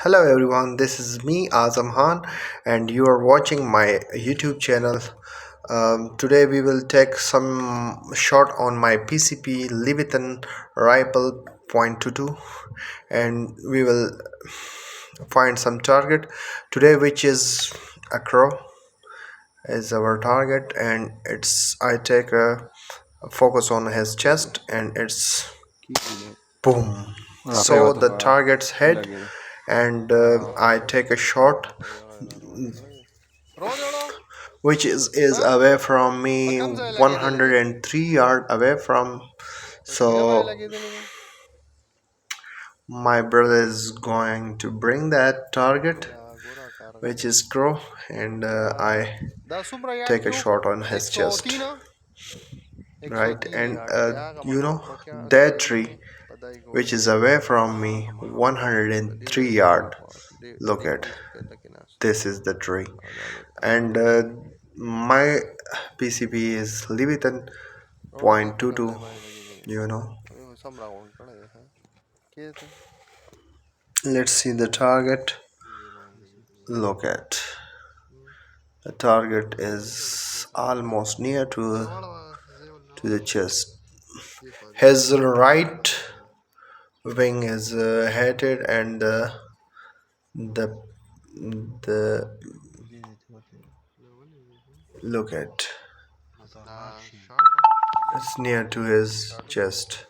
Hello everyone, this is me Azam Khan and you are watching my YouTube channel. Today we will take some shot on my PCP LEVIATHAN rifle .22 and we will find some target today, which is a crow is our target, and I take a focus on his chest and it's boom. So the target's head, and I take a shot which is away from me 103 yard away from. So my brother is going to bring that target, which is crow, and I take a shot on his chest, right? And that tree which is away from me 103 yard, look at this is the tree, and my PCP is LEVIATHAN .22. Let's see the target. Look at the target is almost near to the chest. His right wing is headed, and the the look at it's near to his chest.